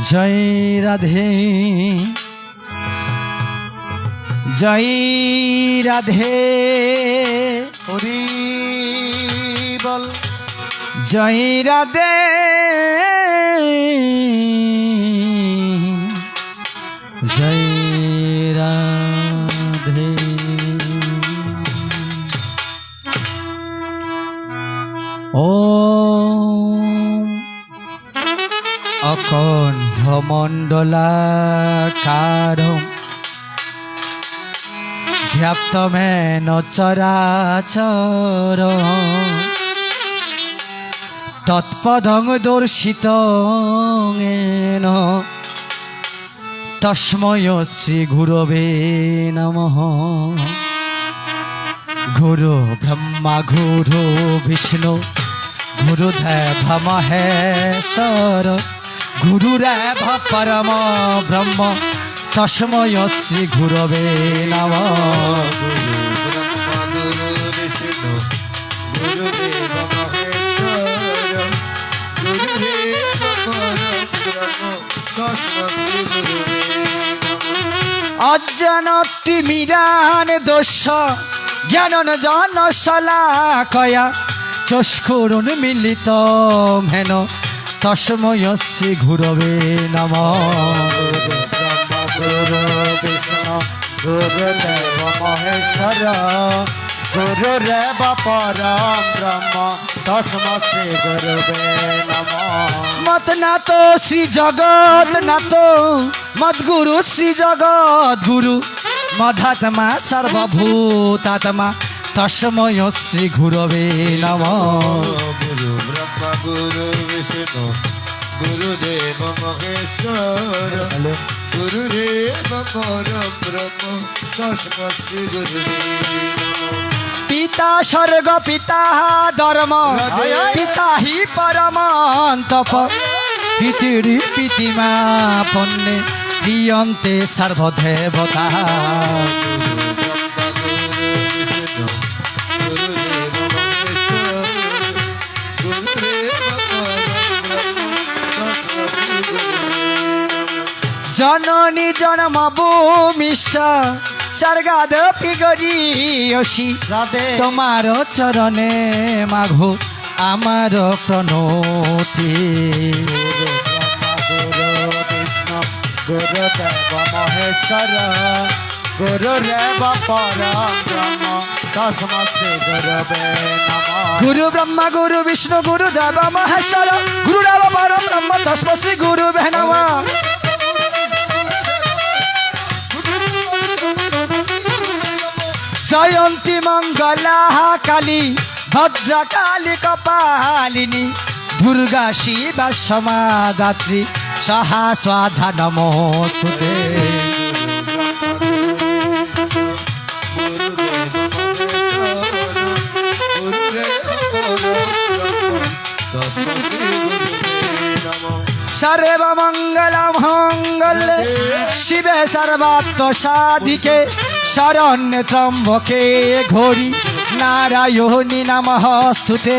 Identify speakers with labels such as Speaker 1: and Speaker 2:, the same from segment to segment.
Speaker 1: जय राधे जय राधे
Speaker 2: हरि बोल
Speaker 1: जय राधे जय राधे ओम अकण्ठमण्डलाकारं व्याप्तमेन चराचरं तत्पदं दर्शितं येन तस्मै श्रीगुरवे नमः। गुरु ब्रह्मा गुरु विष्णु गुरुदेव महेश्वर गुरुरेव परम ब्रह्म तस्मै श्री गुरवे नमः।
Speaker 2: गुरु ब्रह्मा गुरु विष्णु गुरुदेव महेश्वर गुरुदेव परम ब्रह्म तस्मै श्री गुरवे नमः।
Speaker 1: अज्ञानतिमिरान् दोष ज्ञानञ्जन शलाकया चक्षुरुन्मीलितं येन तस्मै श्री गुरवे नमः।
Speaker 2: गुरु ब्रह्मा गुरु विष्णु गुरुदेव महेश्वर गुरुरेव परम ब्रह्म तस्मै श्री गुरवे नमः।
Speaker 1: मत नातो श्री जगत नातो मद्गुरु श्री जगत गुरु मधात्मा सर्वभूतात्मा तस्मै श्री गुरवे नमः।
Speaker 2: गुरु ब्रह्मा गुरु विष्णु गुरुदेव महेश्वर गुरुदेव परम ब्रह्म तस्मै श्री गुरवे नमः।
Speaker 1: पिता स्वर्ग पिता धर्म पिता हि परम तप पितृ पितिमा पुण्ये क्रियन्ते सर्वदेवता। जननी जन्मभूमिश्च स्वर्गादपि गरीयसी তোমার চরণে মাগো আমার প্রণতি।
Speaker 2: गुरुदेव महेश्वर गुरुदेव परम ब्रह्म तस्मै श्री गुरवे नमः।
Speaker 1: गुरु ब्रह्मा गुरु विष्णु गुरुदेव महेश्वर गुरुदेव परम ब्रह्म तस्मै श्री गुरुवे नमः। जयंती मंगला काली भद्रकाली कपालिनी दुर्गा शिवा समादात्री सहा स्वाधा नमोस्तुते। सर्व मंगल मंगले शिवे सर्वात्म साधिके शरण्य त्र्यंबके घोरी नारायणी नमस्तुते।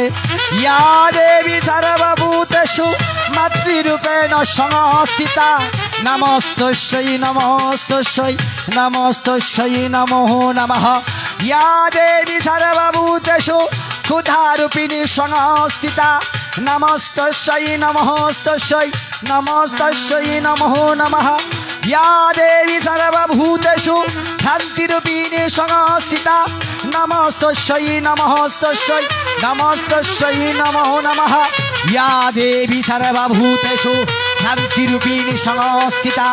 Speaker 1: या देवी सर्वभूतेषु मातृरूपेण संस्थिता नमस्तस्यै नमस्तस्यै नमस्तस्यै नमो नमः। या देवी सर्वभूतेषु क्षुधारूपिणी संस्थिता নমস্তস্যৈ নমস্তস্যৈ নমস্তস্যৈ নমো নমঃ या देवी सर्वभूतेषु भ्रान्तिरूपिणी संस्थिता नमस्तस्यै नमस्तस्यै नमस्तस्यै नमो नमः या देवी सर्वभूतेषु भ्रान्तिरूपिणी संस्थिता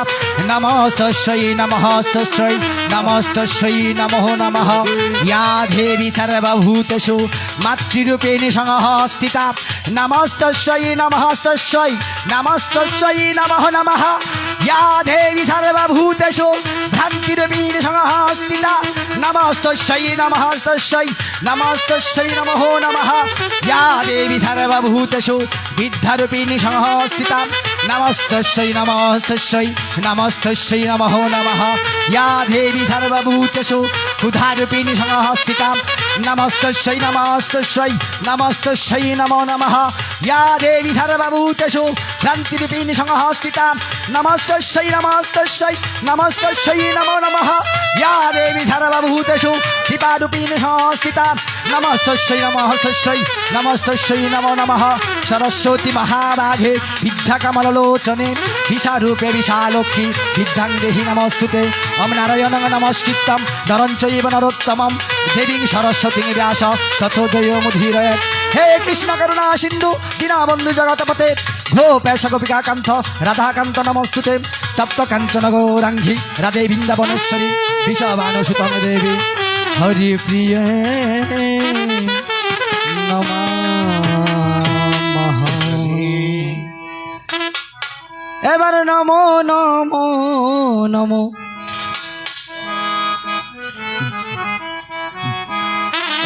Speaker 1: नमस्तस्यै नमस्तस्यै नमस्तस्यै नमो नमः या देवी सर्वभूतेषु मातृरूपिणी संस्थिता नमस्तस्यै नमस्तस्यै नमस्तस्यै नमो नमः या देवी सर्वभूतेषु भ्रान्तिरूपिणी संस्थिता नमस्तस्यै नमस्तस्यै नमस्तस्यै नमो नमः या देवी सर्वभूतेषु विद्यारूपिणी संस्थिता नमस्तस्यै नमस्तस्यै नमस्तस्यै नमो नमः या देवी सर्वभूतेषु क्षुधारूपिणी संस्थिता नमस्तस्यै नमस्तस्यै नमस्तस्यै नमो नमः या देवी सर्वभूतेषु भ्रान्तिरूपिणी संस्थिता नमस्तस्यै नमस्तस्यै नमस्तस्यै नमो नमः या देवी सर्वभूतेषु कृपारूपिणी संस्थिता नमस्तस्यै नमस्तस्यै नमस्तस्यै नमो नमः सरस्वती महाभागे विद्याकमललोचने विशारूपे विशालोक्षी विद्यां देहि नमस्तुते ओम नारायणं नमस्कृतं नरं चैव नरोत्तमं देवीं सरस्वतीं व्यास ततो जयमुदीरयेत् हे कृष्ण करुणा सिन्धु दीनबन्धु जगतपते गोपेश गोपिकाकान्त राधाकान्त नमस्तुते तप्त काञ्चन गौराङ्गी राधे वृन्दावनेश्वरी वृषभानुसुतं देवी हरिप्रिये नमः এবার নমো নমো নমো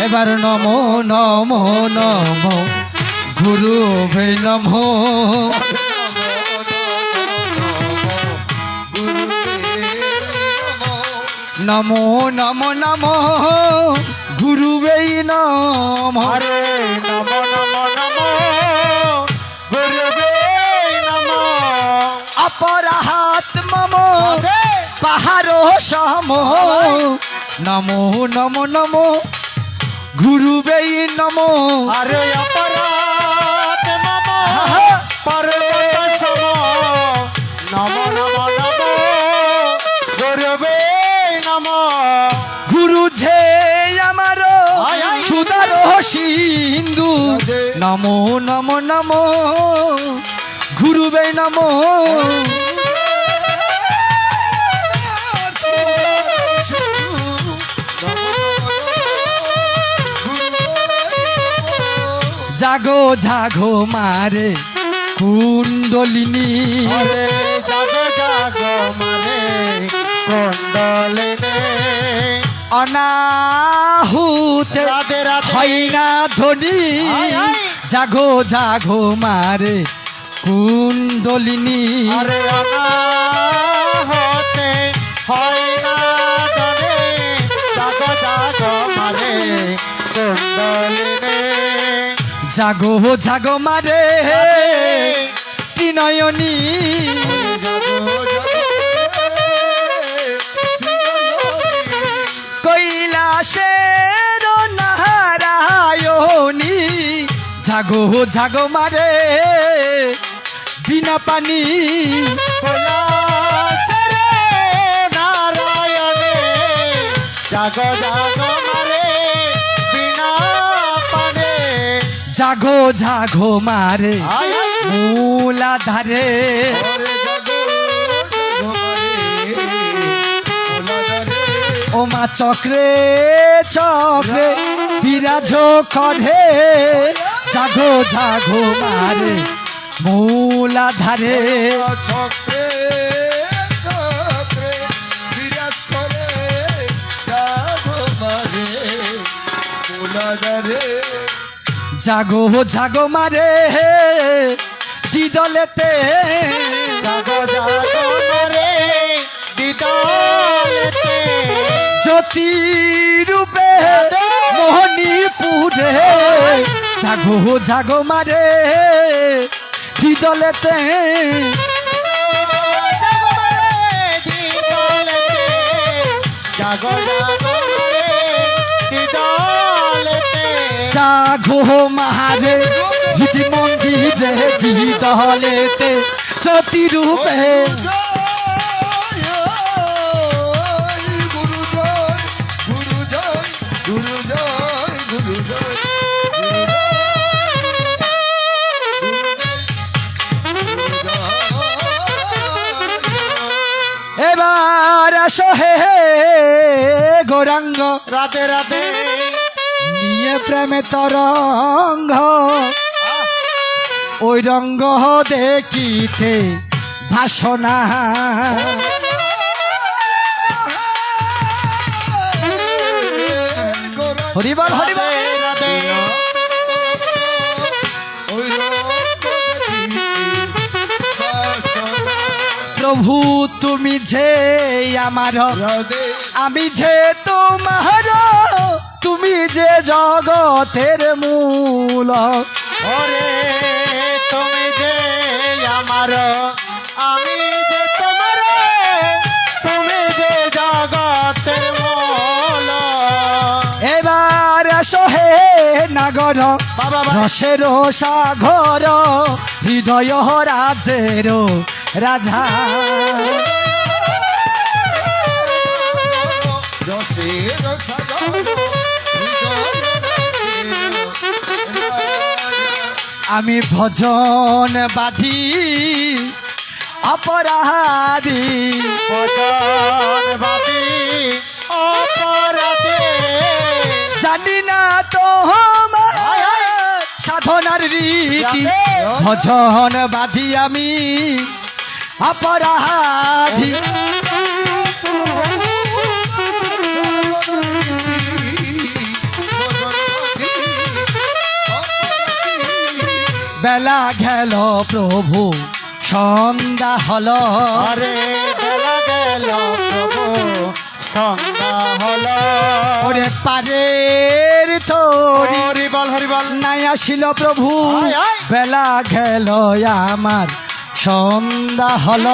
Speaker 1: এবার নমো নমো নমো গুরু ভে নমো নমো নমো নমো গুরু ভে নমো
Speaker 2: হরে নমো নমো নমো গুরুবে নমো
Speaker 1: অপরাহাত মম পাহাড় সম নমো নমো নমো গুরুবে নমো
Speaker 2: হরে অপরাধ নমো পর্বত সম নমো নমো নমো গুরুবে নমো
Speaker 1: গুরু ঝে আমার সুদার সিন্ধু নমো নমো নমো গুরুবে নমো জাগো জাগো মারে কুণ্ডলিনী
Speaker 2: হরে জাগো জাগো মানে কুণ্ডলিনী
Speaker 1: অনাহুতে
Speaker 2: রাধে রাধে
Speaker 1: হয় না ধ্বনি জাগো জাগো মারে কুণ্ডলিনী
Speaker 2: আরে অনাহতে হয় না জানে জাগো জাগো মারে কুণ্ডলিনী
Speaker 1: জাগো জাগো মারে ত্রিনয়নী কৈলাসের নারায়ণী জাগো জাগো মারে বিনা পানি
Speaker 2: কৈলাসেরে নারায়ণে জাগো জাগো মারে বিনা পানে
Speaker 1: জাগো জাগো মারে
Speaker 2: আয় আয়
Speaker 1: মূলাধারে
Speaker 2: ওরে জাগো জাগো মারে ওলাদারে
Speaker 1: ও মা চক্রে চক্রে বিরাজ করে জাগো জাগো মারে মূলাধারে
Speaker 2: চক্রে চক্রে বিরাজ করে জাগো মারে ওলাদারে
Speaker 1: জাগো জাগো মারে দিদলেতে
Speaker 2: জাগো জাগো মারে দিদলেতে
Speaker 1: জ্যোতি রূপে মোহনীপুরে জাগো জাগো মারে দিদলেতে
Speaker 2: জাগো জাগো মারে দিদলেতে
Speaker 1: জাগো মারে যদি মন্দিরে বিদলেতে জ্যোতি রূপে
Speaker 2: গুরু জয় গুরু জয় গুরু জয় গুরু জয়
Speaker 1: এবার আসো হে গৌরাঙ্গ
Speaker 2: রাধে রাধে
Speaker 1: নিয়ে প্রেমে তরঙ্গ ওই রঙ্গ দেখিতে ভাসনা হরিবল হরিবল
Speaker 2: রাধে
Speaker 1: প্রভু তুমি যে আমার
Speaker 2: রাধে
Speaker 1: আমি যে তোমার তুমি যে জগতের মূল
Speaker 2: ওরে তুমি যে আমার আমি যে তোমার তুমি যে জগতের মূল
Speaker 1: এবার আসো হে নাগর
Speaker 2: বাবা
Speaker 1: রসের সাগর হৃদয় রাজের রাজা
Speaker 2: রসের সাগর
Speaker 1: আমি ভজন বাধি অপরাধী
Speaker 2: ভজনবাদী অপরাধে
Speaker 1: জানি না তো সাধনার রীতি ভজন বাধি আমি অপরাধী বেলা গেল প্রভু সন্ধ্যা হল
Speaker 2: আরে বেলা গেল প্রভু সন্ধ্যা হল
Speaker 1: ওরে পারের তোরি
Speaker 2: হরিবল হরিবল
Speaker 1: নাই আসিল প্রভু
Speaker 2: আয়, আয়।
Speaker 1: বেলা গেল আমার সন্ধ্যা হল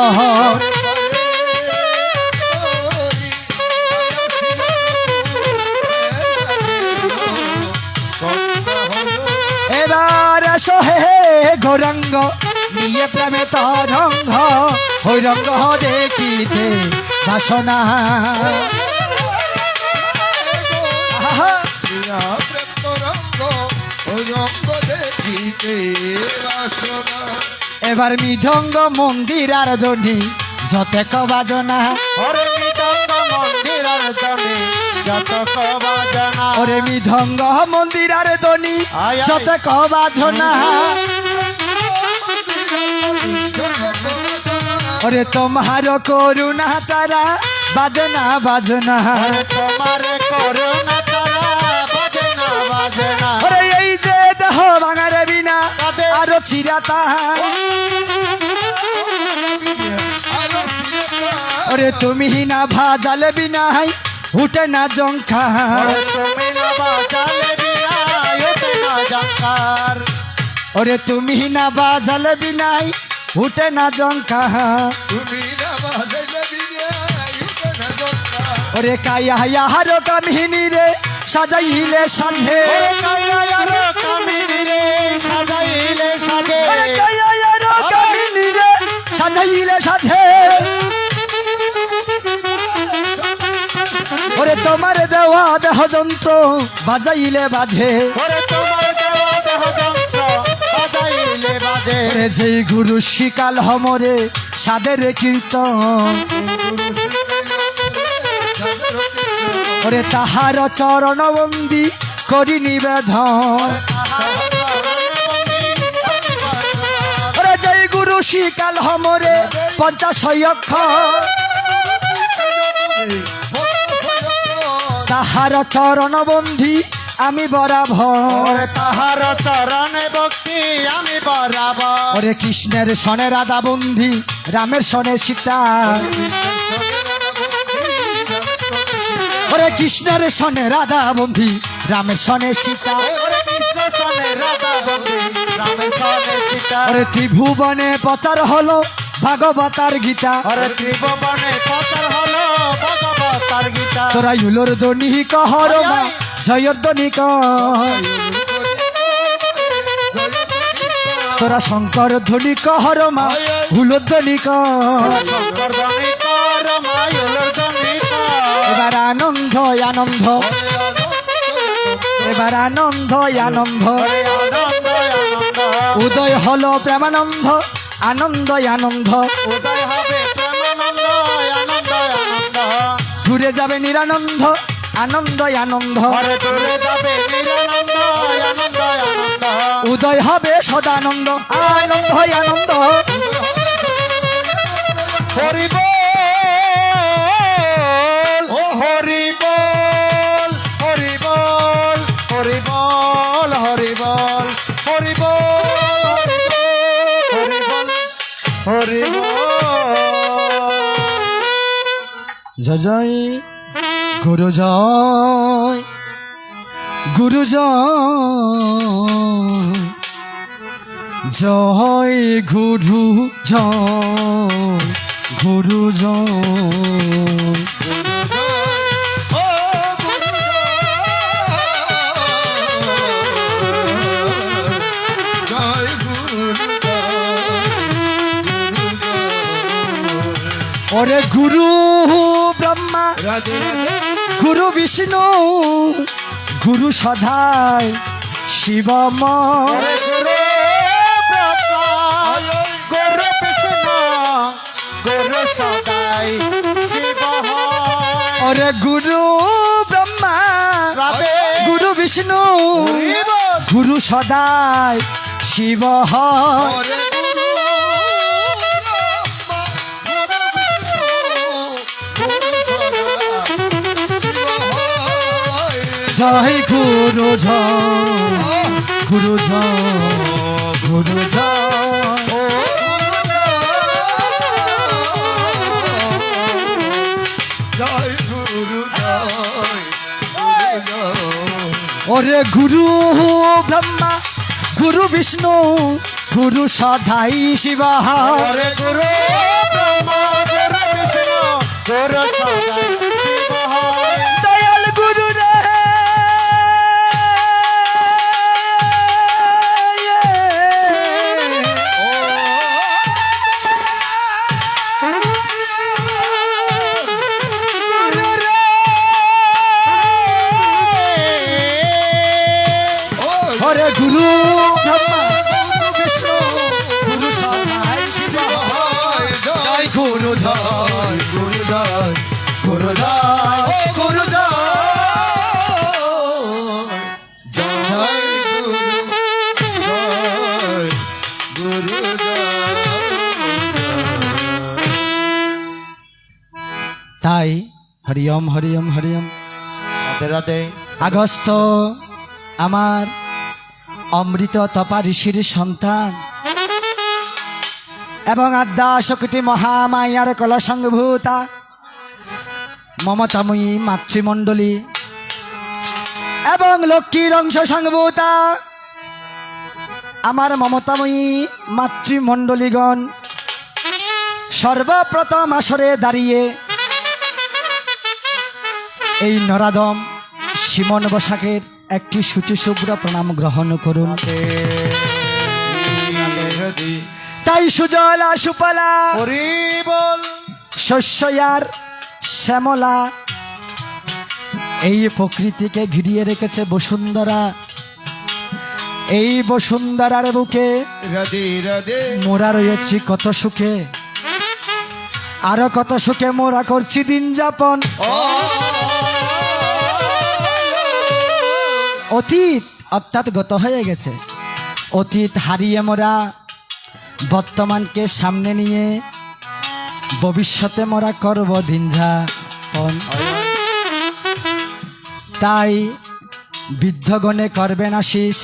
Speaker 1: এবার আসো হে গৌরাঙ্গ নিয়ে প্রেমে তরঙ্গ ওই রঙ্গ দেখিতে বাসনা আহা, এবার মৃদঙ্গ মন্দির আর ধ্বনি যতে বাজনা
Speaker 2: হরে মৃদঙ্গ মন্দির জনে যত বাজনা
Speaker 1: ওরে মৃদঙ্গ মন্দির আর ধ্বনি
Speaker 2: আয়, আয়।
Speaker 1: যতে বাজনা ওরে তোমার করুণা চারা বাজনা বাজনা
Speaker 2: হরে তোমার করুণা তারা বাজনা বাজনা
Speaker 1: ওরে এই যে দেহ ভাঙার বিনা
Speaker 2: কাঁদে।
Speaker 1: আরো চিরাতা ওরে তুমি না ভাজালে বিনাই উঠে না জঙ্কা
Speaker 2: হরে তুমি না বাজালে বিনা উঠে না জঙ্কার
Speaker 1: ওরে তুমি না বাজালে বিনাই উঠে না জঙ্কা
Speaker 2: তুমি না বাজালে বিনা উঠে না জঙ্কার
Speaker 1: ওরে কায়া হারো কামিনী রে সাজাইলে সাধে
Speaker 2: ওরে কায়ার কামিনী রে সাজাইলে সাজে
Speaker 1: ওরে কায়া হারো কামিনী রে সাজাইলে সাধে ওরে তোমার দেওয়া দেহ যন্ত্র বাজাইলে বাজে
Speaker 2: ওরে তোমার দেওয়া দেহ যন্ত্র বাজাইলে বাজে
Speaker 1: ওরে যে গুরু শিকাল হমরে সাদের কীর্তন ওরে তাহার চরণ বন্দি করি নিবেদন ওরে যে গুরু শিকাল হমরে 50 অক্ষর তাহার চরণ বন্ধি আমি বরাবর
Speaker 2: ওরে তাহার চরণে ভক্তি আমি বরাবর
Speaker 1: ওরে কৃষ্ণের সনে রাধা বন্ধি রামের সনে সীতা ওরে কৃষ্ণের সনে রাধা বন্ধি রামের সনে সীতা
Speaker 2: ওরে কৃষ্ণ সনে রাধা বন্ধু রামের সনে সীতা
Speaker 1: ওরে ত্রিভুবনে প্রচার হলো ভাগবতার গীতা
Speaker 2: ওরে ত্রিভুবনে প্রচার হলো ভগবতার গীতা
Speaker 1: তোরা ইউলোর দনি কহর মা জয়র দনি কহ তোরা শঙ্কর ধ্বনি কর মা হুলধ্বনি কর
Speaker 2: শঙ্কর ধ্বনি কর মায়ুর ধ্বনি কর
Speaker 1: এবার আনন্দ আনন্দ এবার আনন্দ আনন্দ
Speaker 2: ওরে আনন্দ আনন্দ
Speaker 1: উদয় হলো প্রেমানন্দ আনন্দ আনন্দ
Speaker 2: উদয় হবে প্রেমানন্দ আনন্দ আনন্দ
Speaker 1: ঘুরে যাবে নিরানন্দ আনন্দ আনন্দ
Speaker 2: ঘরে দূরে যাবে নিরানন্দ আনন্দ আনন্দ
Speaker 1: উদয় হবে সদানন্দ আনন্দ আনন্দ
Speaker 2: হরি বল ও হরি বল হরি বল হরি বল হরি বল হরি বল হরি বল হরি বল
Speaker 1: জয় জয় গুরু জয় গুরু জয় জয় গুরু জয় গুরু জয় ওরে গুরু ব্রহ্মা গুরু বিষ্ণু গুরু সদাই শিবময়
Speaker 2: গুরু ব্রহ্মা গুরু বিষ্ণু গুরু সদাই শিব
Speaker 1: ওরে গুরু ব্রহ্মা
Speaker 2: রাধে
Speaker 1: গুরু বিষ্ণু
Speaker 2: হরি বল
Speaker 1: গুরু সদাই শিব হয় জয় গুরু জয় গুরু জয় গুরু জয় ওরে গুরু ব্রহ্মা গুরু বিষ্ণু গুরু সদাই শিব
Speaker 2: হরে গুরু ব্রহ্মা গুরু বিষ্ণু গুরু সদাই শিব
Speaker 1: দয়াল গুরু রে ওরে গুরু ব্রহ্মা গুরু বিষ্ণু গুরু সদাই শিব জয় গুরু জয় গুরু জয় গুরু জয় গুরু জয় জয় তাই হরিওম হরিওম হরিওম
Speaker 2: রাধে রাধে
Speaker 1: আগস্ত আমার অমৃত তপা ঋষির সন্তান এবং আদ্যা শক্তি মহামায়ার কলসংভূতা মমতাময়ী মাতৃমণ্ডলী এবং লক্ষ্মীর অংশ সংভূতা আমার মমতাময়ী মাতৃমণ্ডলীগণ সর্বপ্রথম আসরে দাঁড়িয়ে এই নরাদম সিমন বসাকের একটি শুচিশুভ্র প্রণাম গ্রহণ করুন। তাই সুজলা সুফলা
Speaker 2: হরি বল
Speaker 1: শস্যয়ার শ্যামলা এই প্রকৃতিকে ঘিরিয়ে রেখেছে বসুন্ধরা। এই বসুন্ধরার বুকে
Speaker 2: রাধে রাধে
Speaker 1: মোরা রয়েছি কত সুখে, আরো কত সুখে মোরা করছি দিন যাপন। অতীত অর্থাৎ গত হয়ে গেছে, অতীত হারিয়ে মোরা বর্তমানকে সামনে নিয়ে ভবিষ্যতে মোরা করব দিন যাপন। তাই বৃদ্ধগণে করবেন আশিস,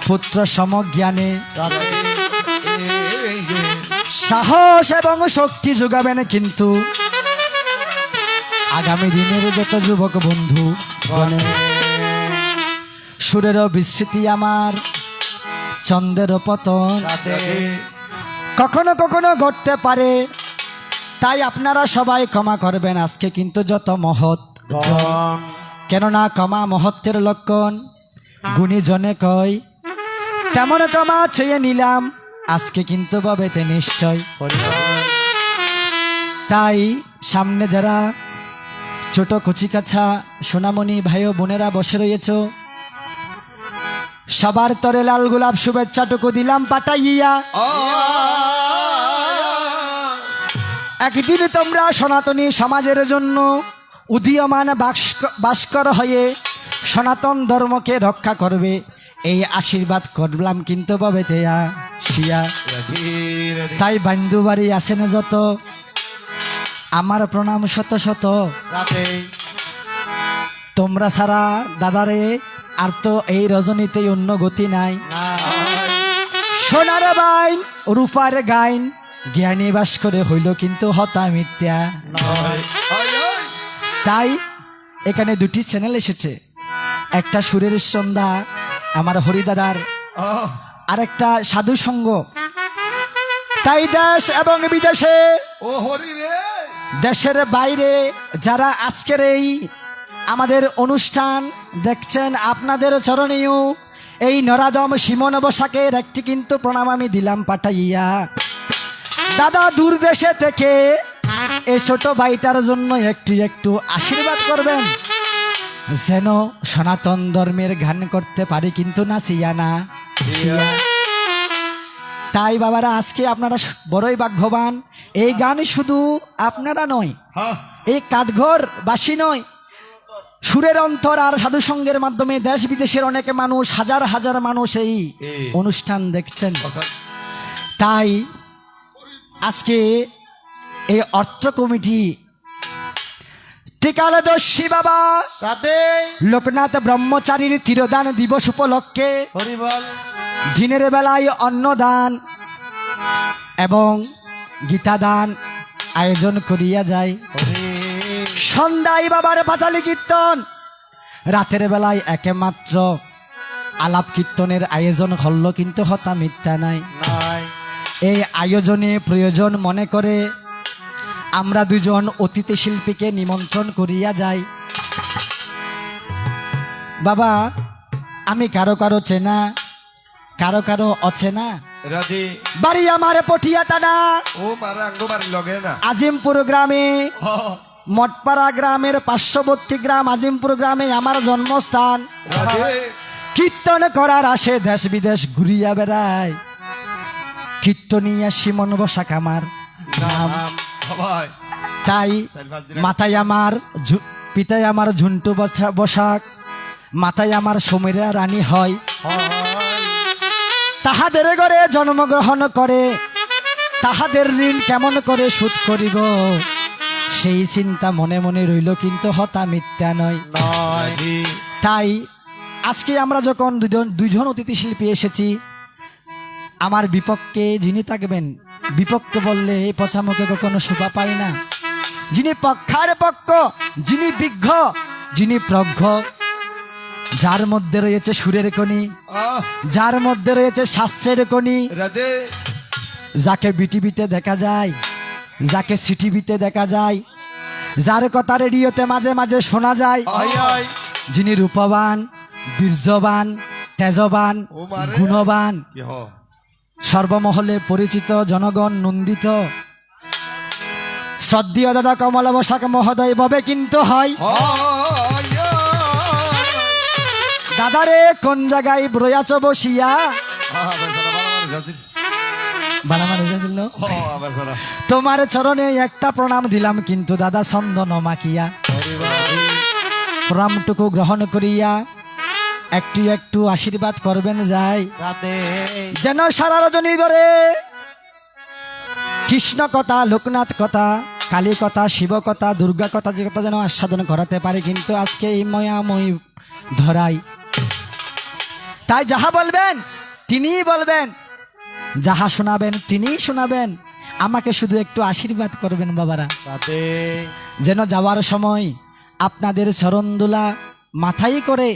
Speaker 1: পুত্র সমজ্ঞানে সাহস এবং শক্তি যোগাবেন। কিন্তু আগামী দিনের যত যুবক বন্ধু গণে সুরের বিস্মৃতি আমার চন্দ্রের পতন কখনো কখনো ঘটতে পারে, তাই আপনারা সবাই ক্ষমা করবেন। আজকে কিন্তু যত মহৎ, কেননা ক্ষমা মহত্বের লক্ষণ। গুণীজনে কয় তেমন ক্ষমা চেয়ে নিলাম আজকে কিন্তু পাবেতে নিশ্চয়। তাই সামনে যারা ছোট কচিকাছা সোনামণি ভাই ও বোনেরা বসে রয়েছ, সবার তরে লাল গোলাপ শুভেচ্ছাটুকু দিলাম পাঠাইয়া। একদিন তোমরা সনাতনী সমাজের জন্য উদীয়মান ভাস্কর হয়ে সনাতন ধর্মকে রক্ষা করবে, এই আশীর্বাদ করলাম কিন্তু পাবে তেয়া শিয়া। তাই বান্ধু বাড়ি আসেন যত, আমার প্রণাম শত শত। তোমরা ছাড়া দাদারে আর তো এই রজনীতে অন্য গতি নাই। সোনার বাইন রূপার গাইন জ্ঞানী বাস করে হইল কিন্তু হতা মিথ্যা। তাই এখানে দুটি চ্যানেল এসেছে, একটা সুরের সন্ধ্যা আমার হরিদাদার, আর একটা সাধু সঙ্গ। তাই দেশ এবং বিদেশে, দেশের বাইরে যারা আজকের এই আমাদের অনুষ্ঠান দেখছেন, আপনাদের চরণীয় এই নরাদম সিমন বসাকের একটি কিন্তু প্রণাম আমি দিলাম পাঠাইয়া। দাদা দূর দেশে থেকে এই ছোট ভাইটার জন্য একটু একটু আশীর্বাদ করবেন, যেন সনাতন ধর্মের গান করতে পারি কিন্তু না সিয়া না সিয়া। তাই বাবারা আজকে আপনারা বড়ই ভাগ্যবান। এই গান শুধু আপনারা নয়, এই কাঠঘর বাসী নয়, সুরের অন্তর আর সাধু সঙ্গের মাধ্যমে দেশ বিদেশের অনেক মানুষ, হাজার হাজার মানুষ এই অনুষ্ঠান দেখছেন। তাই আজকে এই অর্থ কমিটি ত্রিকালদর্শী বাবা লোকনাথ ব্রহ্মচারীর তিরোদান দিবস উপলক্ষে দিনের বেলায় অন্নদান এবং গীতাদান আয়োজন করিয়া যায়। সন্ধ্যায় বাবার পাঁচালী কীর্তন, রাতের বেলায় একমাত্র আলাপ কীর্তনের আয়োজন হল কিন্তু হতা মিথ্যা নাই। এই আয়োজনে প্রয়োজন মনে করে আমরা দুজন অতিথি শিল্পীকে নিমন্ত্রণ করিয়া যাই। বাবা আমি কারো কারো চেনা, কারো কারো অচেনা। বাড়ি আমার পটিয়া টানা আজিমপুর গ্রামে, মঠপাড়া গ্রামের পার্শ্ববর্তী গ্রাম আজিমপুর গ্রামে আমার জন্মস্থান। কীর্তন করার আসে দেশ বিদেশ ঘুরিয়া বেড়ায়, কীর্তনিয়া সিমন বসাক আমার নাম। তাই মাথায় আমার পিতায় আমার ঝুন্টু বসাক, মাথায় আমার সমীরা রানী হয়। তাহাদের ঘরে জন্মগ্রহণ করে, তাহাদের ঋণ কেমন করে শোধ করিব, সেই চিন্তা মনে মনে রইল কিন্তু হতা মিথ্যা নয়। তাই আজকে আমরা যখন দুজন অতিথি শিল্পী এসেছি, আমার বিপক্ষে যিনি থাকবেন, বিপক্ষ বললে পচা মুখে কখনো শোভা পায় না। যিনি পক্ষার পক্ষ, যিনি বিজ্ঞ, যিনি প্রজ্ঞ, যার মধ্যে রয়েছে সুরের কণি, যার মধ্যে রয়েছে শাস্ত্রের কণি, যাকে বিটিভিতে দেখা যায়, যাকে সিটিভিতে দেখা যায়, যার কথা রেডিওতে মাঝে মাঝে শোনা যায়, যিনি রূপবান, বীর্যবান, তেজবান, গুণবান, সর্বমহলে পরিচিত, জনগণ নন্দিত, শ্রদ্ধেয় দাদা কমলা বসাক মহোদয় ভাবে কিন্তু হয়। দাদারে কোন জায়গায় রয়াছ বসিয়া, তোমার চরণে একটা প্রণাম দিলাম কিন্তু দাদা চন্দন মাখিয়া। প্রণামটুকু গ্রহণ করিয়া একটু একটু আশীর্বাদ করবেন যাই, যেন সারা রজনী ধরে কৃষ্ণ কথা, লোকনাথ কথা, কালী কথা, শিব কথা, দুর্গা কথা, যে কথা যেন আস্বাদন করাতে পারে কিন্তু আজকে এই ময়াময় ধরাই। তাই যাহা বলবেন তিনিই বলবেন, যাহা শোনাবেন তিনিই শোনাবেন। আমাকে শুধু একটু আশীর্বাদ করবেন বাবারা, যেন যাওয়ার সময় আপনাদের চরণদোলা মাথায় করে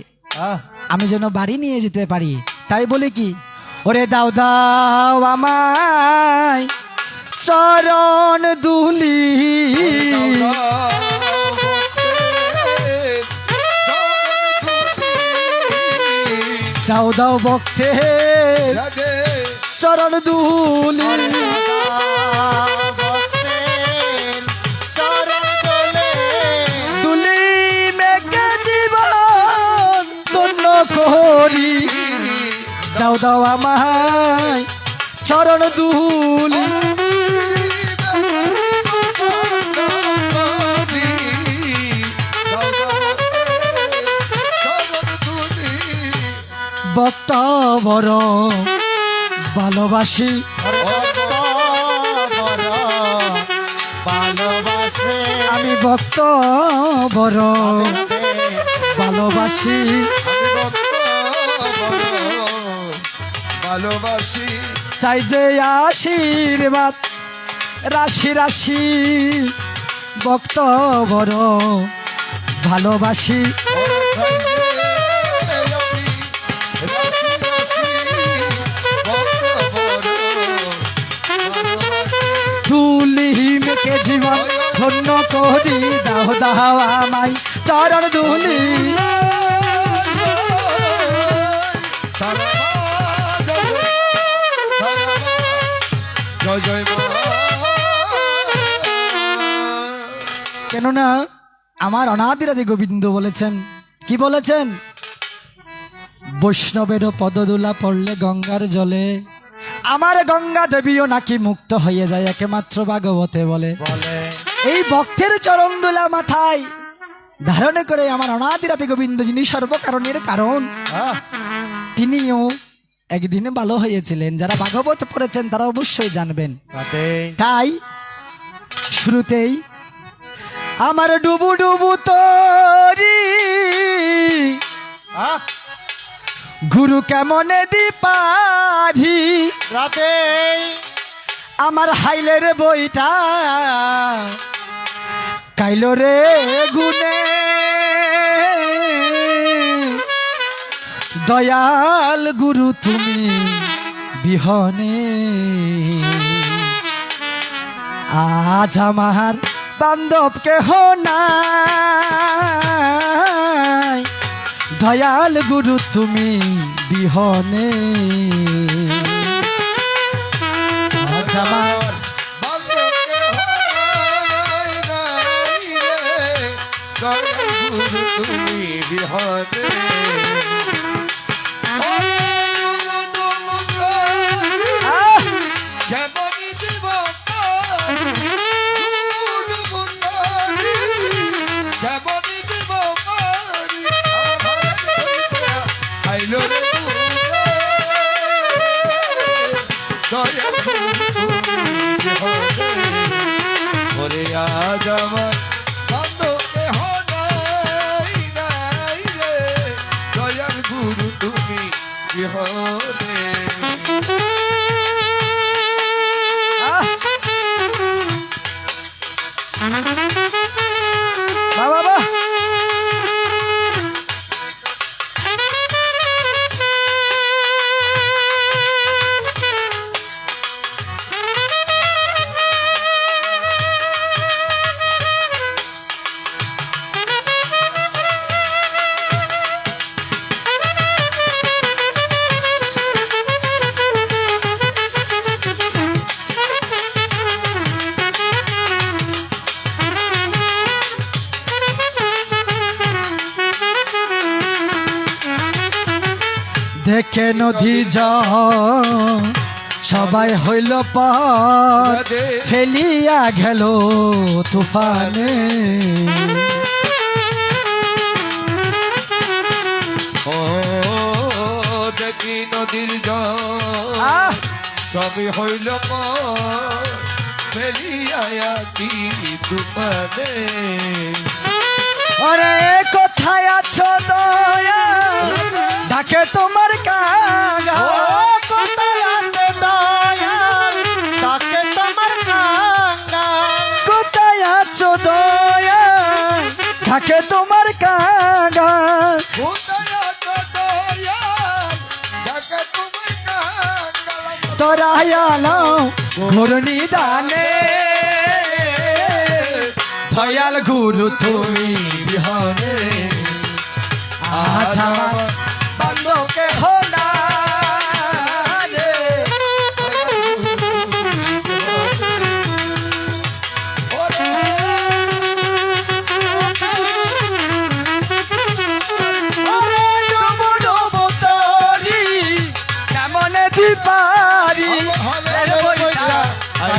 Speaker 1: আমি যেন বাড়ি নিয়ে যেতে পারি। তাই বলি কি, ওরে দাও দাও আমায় চরণ দুলি, দাও দাও বক্তে
Speaker 2: রাধে
Speaker 1: চরণ দুলি
Speaker 2: ভক্তের চরণ দোলে
Speaker 1: দুলি মেকে জীবন ধন্য করি দাও দাও আমায় চরণ দুলি ভক্ত বড় ভালোবাসি
Speaker 2: ভালোবাসে
Speaker 1: আমি ভক্ত বড় ভালোবাসি
Speaker 2: ভালোবাসি
Speaker 1: চাই যে আশীর্বাদ রাশি রাশি ভক্ত বড় ভালোবাসি দুলি মেকে জীবন ধন্য করি দাও দাও আমায় চরণ দুলি
Speaker 2: জয় জয় মা
Speaker 1: কেননা আমার অনাদিরাদি গোবিন্দ বলেছেন কি বলেছেন বৈষ্ণবেরও পদদুলা পড়লে গঙ্গার জলে আমার গঙ্গা দেবীও নাকি মুক্ত হয়ে যায় একমাত্র ভাগবতে বলে
Speaker 2: বলে
Speaker 1: এই ভক্তের চরণ দোলা মাথায় ধারণে করে আমার অনাদিরাদি গোবিন্দ যিনি সর্বকারণের কারণ তিনিও একদিনে ভালো হয়েছিলেন যারা ভাগবত পড়েছেন তারা অবশ্যই জানবেন
Speaker 2: রাধে
Speaker 1: তাই শুরুতেই আমার ডুবু ডুবু তরি গুরু কেমনে দিপারি
Speaker 2: রাধে
Speaker 1: আমার হাইলের বইটা কাইলো রে গুনে দয়াল গুরু তুমি বিহনে আজ আমার বান্ধব কেহ নাই দয়াল গুরু তুমি বিহনে আজ আমার
Speaker 2: তুমি বিহনে
Speaker 1: আহ!
Speaker 2: আজ আমার বান্ধবে হনাই নাই রে দয়াল গুরু তুমি বিহনে
Speaker 1: আহ! বাহ বাহ বাহ! দেখে নদী জল সবাই হইল পর ফেলিয়া গেল তুফানে
Speaker 2: ও দেখি নদীর জল
Speaker 1: আহ!
Speaker 2: সবই হইল ফেলিয়া কি তুফানে
Speaker 1: ওরে কোথায় আছো দয়া ডাকে তোমার কাগা
Speaker 2: তাকে তোমার কাঙ্গা
Speaker 1: কোথায় আছো দয়া ডাকে তোমার কাগা তোরা আলো ঘূর্ণি দানে দয়াল গুরু তুমি বিহনে আজ আমার বান্ধবকে হো নাই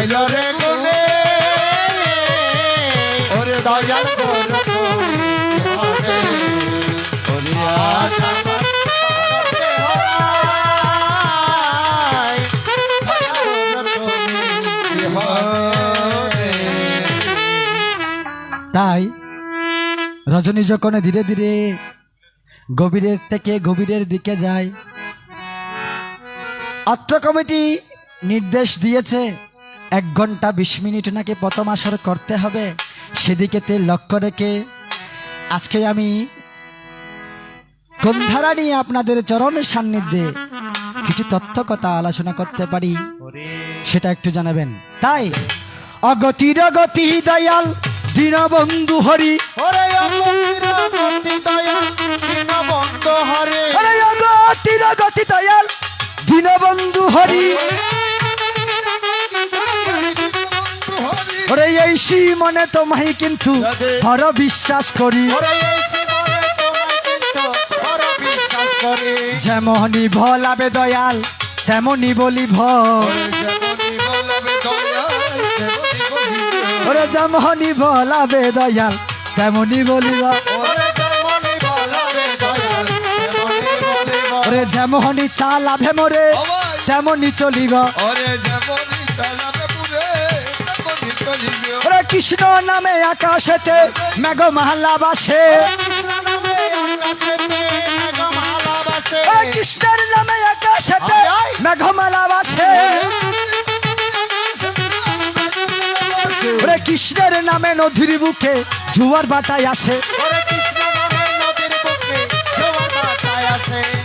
Speaker 2: হইল রে গুনে ওরে দয়াল গোর তুমি হরে ওরে আজ আমার প্রাণে হারাই দয়াল গোর তুমি হরে
Speaker 1: তাই রজনী যখন ধীরে ধীরে গভীরের থেকে গভীরের দিকে যায়, অত্র কমিটি নির্দেশ দিয়েছে 1 ঘন্টা 20 মিনিট নাকি প্রথম আসর করতে হবে। সেদিকেতে লক্ষ্য রেখে আজকে আমি কোন ধারা নিয়ে আপনাদের চরণের সান্নিধ্যে কিছু তথ্য কথা আলোচনা করতে পারি সেটা একটু জানাবেন। তাই অগতির গতি দয়াল দীনবন্ধু হরি,
Speaker 2: ওরে অগতির দয়াল দীনবন্ধু হরে
Speaker 1: ওরে অগতির গতি দয়াল দীনবন্ধু হরি, ওরে এই মনে তোমায় কিন্তু হর বিশ্বাস করি,
Speaker 2: ওরে এই জীবনে তোমায় কিন্তু বড় বিশ্বাস করি
Speaker 1: যেমনি ভলাবে দয়াল তেমনি বলিব, ওরে যেমনি ভলাবে দয়াল তেমনি বলিব, ওরে যেমনি চালাবে মোরে তেমনি চলিব, ওরে কৃষ্ণ নামে আকাশেতে মেঘমালা বাসে, ওরে কৃষ্ণের নামে আকাশেতে মেঘমালা বাসে, ওরে কৃষ্ণের নামে নদীর বুকে জুয়ার বাটায় আসে,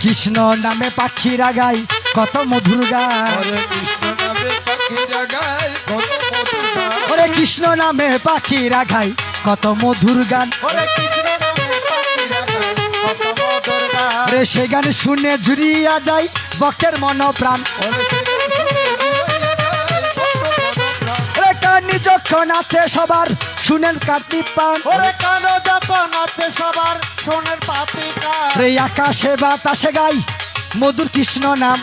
Speaker 1: কৃষ্ণ নামে পাখিরা গায় কত মধুর গান, ওরে কৃষ্ণ নামে পাখিরা গায় কত মধুর গান, ওরে সে গান শুনে জুড়িয়া যায় বকের মন প্রাণ, ওরে কানি যখন আছে সবার শুনেন কার্তিক পান, রে আকাশে বাতাসে গাই মধুর কৃষ্ণ নাম,